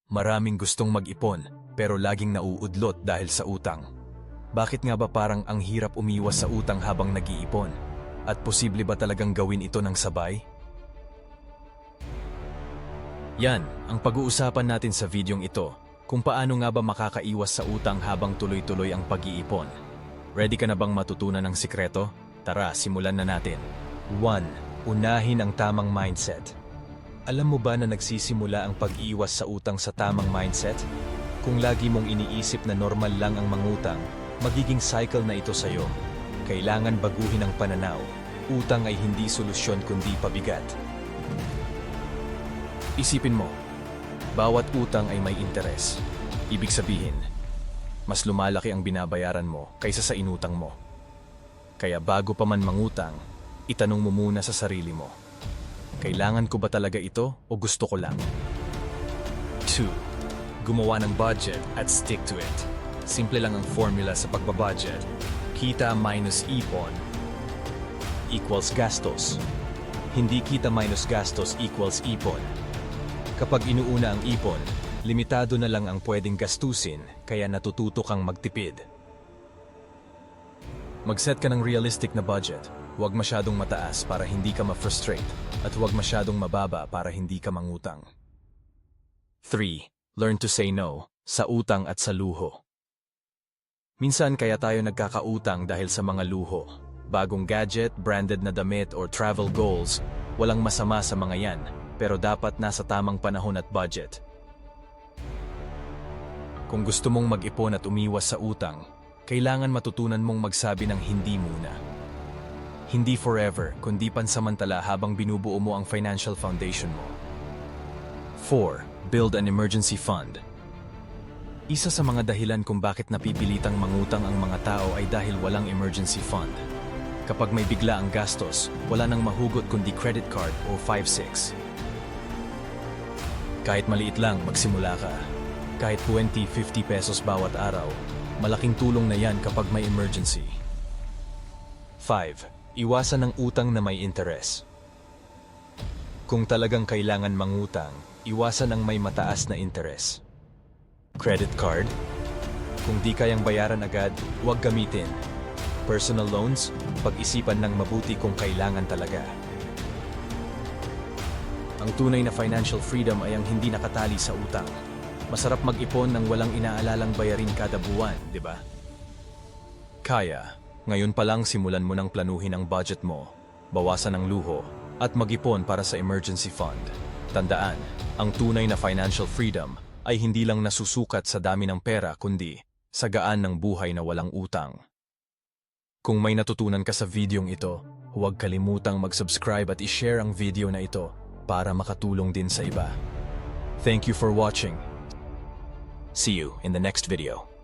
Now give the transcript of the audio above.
Maraming gustong mag-ipon pero laging nauudlot dahil sa utang. Bakit nga ba parang ang hirap umiwas sa utang habang nag-iipon? At posible ba talagang gawin ito ng sabay? Yan ang pag-uusapan natin sa videong ito, kung paano nga ba makakaiwas sa utang habang tuloy-tuloy ang pag-iipon. Ready ka na bang matutunan ng sikreto? Tara, simulan na natin. 1. Unahin ang tamang mindset. Alam mo ba na nagsisimula ang pag-iwas sa utang sa tamang mindset? Kung lagi mong iniisip na normal lang ang mangutang, magiging cycle na ito sa'yo. Kailangan baguhin ang pananaw. Utang ay hindi solusyon kundi pabigat. Isipin mo, bawat utang ay may interes. Ibig sabihin, mas lumalaki ang binabayaran mo kaysa sa inutang mo. Kaya bago pa man mangutang, itanong mo muna sa sarili mo, kailangan ko ba talaga ito o gusto ko lang? 2. Gumawa ng budget at stick to it. Simple lang ang formula sa pagbabudget. Kita minus ipon equals gastos. Hindi kita minus gastos equals ipon. Kapag inuuna ang ipon, limitado na lang ang pwedeng gastusin, kaya natututo kang magtipid. Mag-set ka ng realistic na budget. Huwag masyadong mataas para hindi ka ma-frustrate at huwag masyadong mababa para hindi ka mangutang. 3. Learn to say no sa utang at sa luho. Minsan kaya tayo nagkakautang dahil sa mga luho. Bagong gadget, branded na damit or travel goals, walang masama sa mga yan, pero dapat nasa tamang panahon at budget. Kung gusto mong mag-ipon at umiwas sa utang, kailangan matutunan mong magsabi ng hindi muna. Hindi forever, kundi pansamantala habang binubuo mo ang financial foundation mo. 4. Build an emergency fund. Isa sa mga dahilan kung bakit napipilitang mangutang ang mga tao ay dahil walang emergency fund. Kapag may bigla ang gastos, wala nang mahugot kundi credit card o 5-6. Kahit maliit lang, magsimula ka. Kahit 20-50 pesos bawat araw, malaking tulong na yan kapag may emergency. 5. Iwasan ang utang na may interes. Kung talagang kailangan mangutang, iwasan ang may mataas na interes. Credit card? Kung di kayang bayaran agad, huwag gamitin. Personal loans? Pag-isipan ng mabuti kung kailangan talaga. Ang tunay na financial freedom ay ang hindi nakatali sa utang. Masarap mag-ipon nang walang inaalalang bayarin kada buwan, di ba? Kaya. Ngayon pa lang simulan mo ng planuhin ang budget mo, bawasan ang luho, at mag-ipon para sa emergency fund. Tandaan, ang tunay na financial freedom ay hindi lang nasusukat sa dami ng pera kundi sa gaan ng buhay na walang utang. Kung may natutunan ka sa videong ito, huwag kalimutang mag-subscribe at i-share ang video na ito para makatulong din sa iba. Thank you for watching. See you in the next video.